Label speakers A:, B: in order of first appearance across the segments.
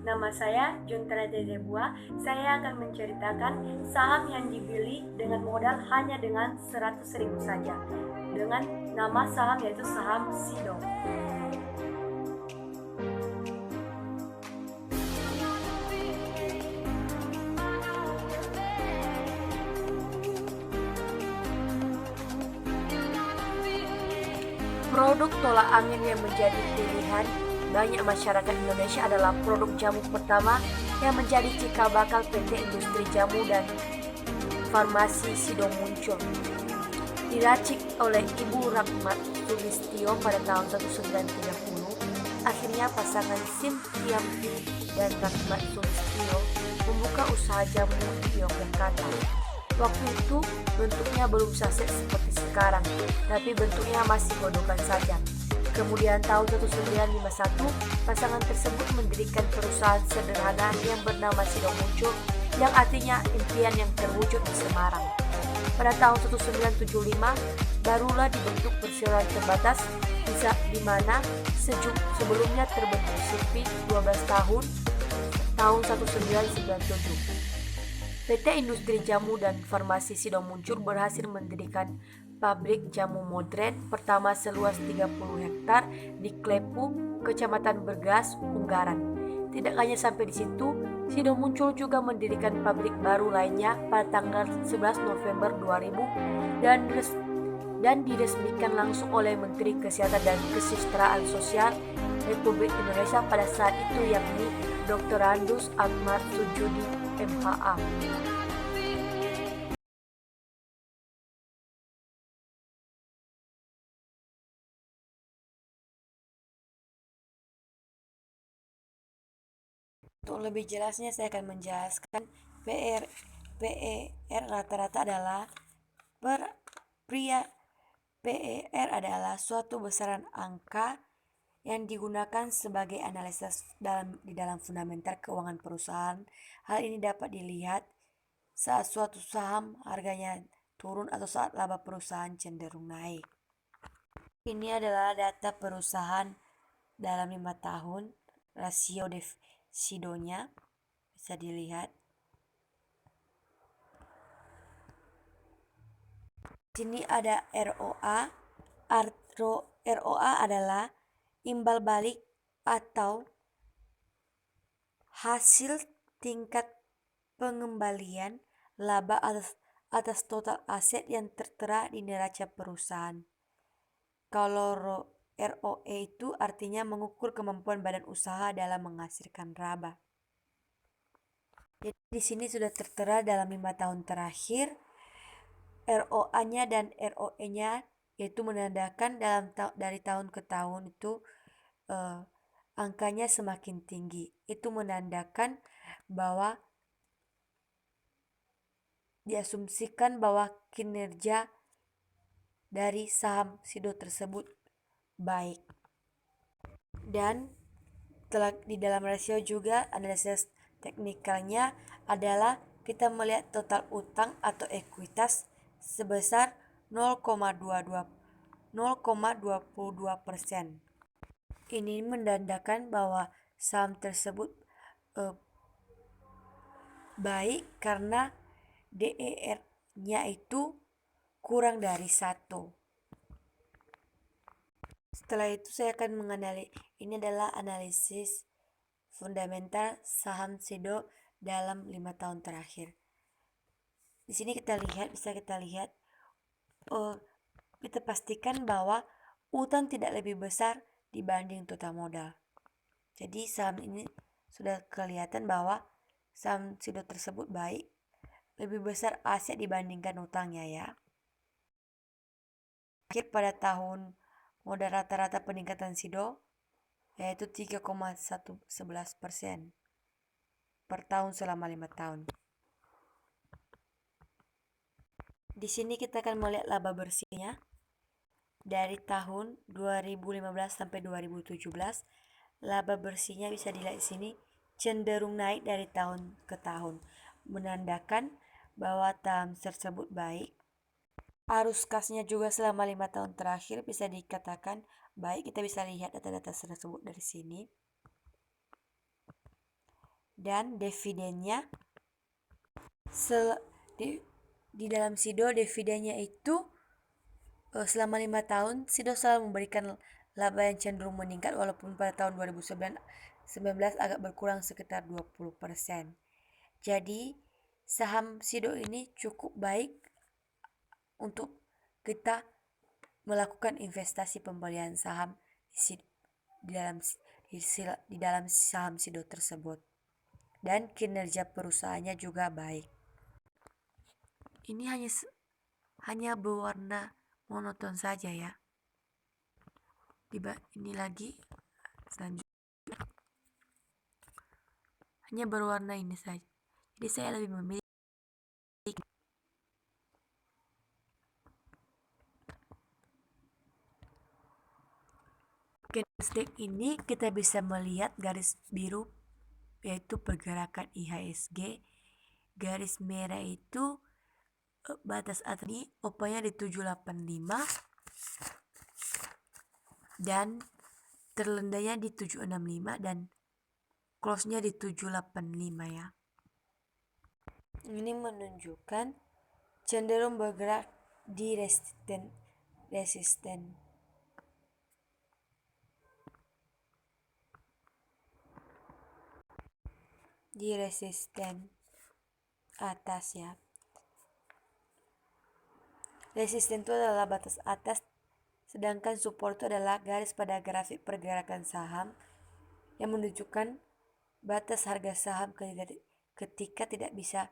A: Nama saya Juntara Dezebua. Saya akan menceritakan saham yang dibeli dengan modal hanya dengan 100.000 saja, dengan nama saham yaitu saham SIDO. Produk tolak angin yang menjadi pilihan banyak masyarakat Indonesia adalah produk jamu pertama yang menjadi cikal bakal PT Industri Jamu dan Farmasi SIDO muncul. Diracik oleh Ibu Rahmat Sulistyo pada tahun 1930, akhirnya pasangan Sim Tiampi dan Rahmat Sulistyo membuka usaha jamu di Yogyakarta. Waktu itu bentuknya belum saset seperti sekarang, tapi bentuknya masih godokan saja. Kemudian tahun 1951, pasangan tersebut mendirikan perusahaan sederhana yang bernama SIDO muncul, yang artinya impian yang terwujud di Semarang. Pada tahun 1975, barulah dibentuk perseroan terbatas, di mana sebelumnya terbentuk SIPI 12 tahun 1997. PT Industri Jamu dan Farmasi SIDO muncul berhasil mendirikan pabrik jamu modern pertama seluas 30 hektar di Klepu, Kecamatan Bergas, Ungaran. Tidak hanya sampai di situ, SIDO muncul juga mendirikan pabrik baru lainnya pada tanggal 11 November 2000 dan diresmikan langsung oleh Menteri Kesehatan dan Kesejahteraan Sosial Republik Indonesia pada saat itu, yakni Dr. Andus Ahmad Sujudi MHA. Untuk lebih jelasnya saya akan menjelaskan PER rata-rata adalah PER adalah suatu besaran angka yang digunakan sebagai analisis di dalam fundamental keuangan perusahaan. Hal ini dapat dilihat saat suatu saham harganya turun atau saat laba perusahaan cenderung naik. Ini adalah data perusahaan dalam 5 tahun, rasio SIDO-nya bisa dilihat. Sini ada ROA. ROA adalah imbal balik atau hasil tingkat pengembalian laba atas total aset yang tertera di neraca perusahaan. Kalau ROE itu artinya mengukur kemampuan badan usaha dalam menghasilkan laba. Jadi di sini sudah tertera dalam 5 tahun terakhir ROA-nya dan ROE-nya, yaitu menandakan dari tahun ke tahun itu angkanya semakin tinggi. Itu menandakan bahwa diasumsikan bahwa kinerja dari saham SIDO tersebut baik. Dan di dalam rasio juga analisis teknikalnya adalah kita melihat total utang atau ekuitas sebesar 0,22%. Ini menandakan bahwa saham tersebut baik karena DER-nya itu kurang dari 1. Setelah itu saya akan ini adalah analisis fundamental saham SIDO dalam 5 tahun terakhir. Di sini bisa kita lihat kita pastikan bahwa utang tidak lebih besar dibanding total modal. Jadi saham ini sudah kelihatan bahwa saham SIDO tersebut baik, lebih besar aset dibandingkan utangnya ya. Akhir pada tahun modal rata-rata peningkatan SIDO yaitu 3,11% per tahun selama 5 tahun. Di sini kita akan melihat laba bersihnya dari tahun 2015 sampai 2017. Laba bersihnya bisa dilihat di sini cenderung naik dari tahun ke tahun, menandakan bahwa saham tersebut baik. Arus kasnya juga selama 5 tahun terakhir bisa dikatakan baik. Kita bisa lihat data-data tersebut dari sini. Dan dividennya di dalam SIDO dividennya itu selama 5 tahun SIDO selalu memberikan laba yang cenderung meningkat walaupun pada tahun 2019 agak berkurang sekitar 20%. Jadi saham SIDO ini cukup baik untuk kita melakukan investasi pembelian saham di dalam saham SIDO tersebut. Dan kinerja perusahaannya juga baik. Ini hanya berwarna monoton saja ya. Ini lagi selanjutnya hanya berwarna ini saja. Jadi saya lebih memilih candlestick ini kita bisa melihat garis biru yaitu pergerakan IHSG, garis merah itu batas atas ini OPA-nya di 785 dan terendahnya di 765 dan close-nya di 785 ya. Ini menunjukkan cenderung bergerak di resisten. Di resisten atas ya. Resisten itu adalah batas atas, sedangkan support itu adalah garis pada grafik pergerakan saham yang menunjukkan batas harga saham ketika tidak bisa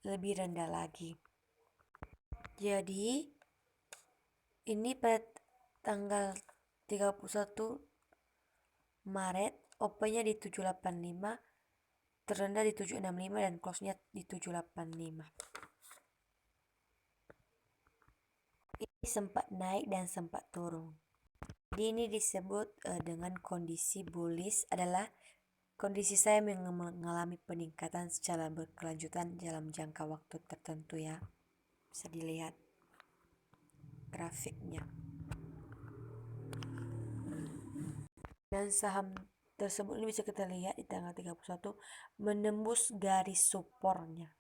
A: lebih rendah lagi. Jadi ini pada tanggal 31 Maret OP-nya di 785, terendah di 765 dan close-nya di 785. Ini sempat naik dan sempat turun. Jadi ini disebut dengan kondisi bullish, adalah kondisi saya mengalami peningkatan secara berkelanjutan dalam jangka waktu tertentu ya. Bisa dilihat grafiknya. Dan saham tersebut ini bisa kita lihat di tanggal 31 menembus garis supportnya.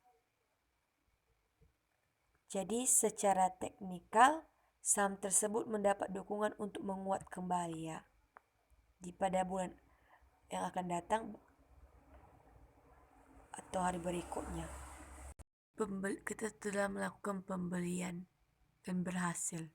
A: Jadi secara teknikal saham tersebut mendapat dukungan untuk menguat kembali ya pada bulan yang akan datang atau hari berikutnya. Kita telah melakukan pembelian dan berhasil.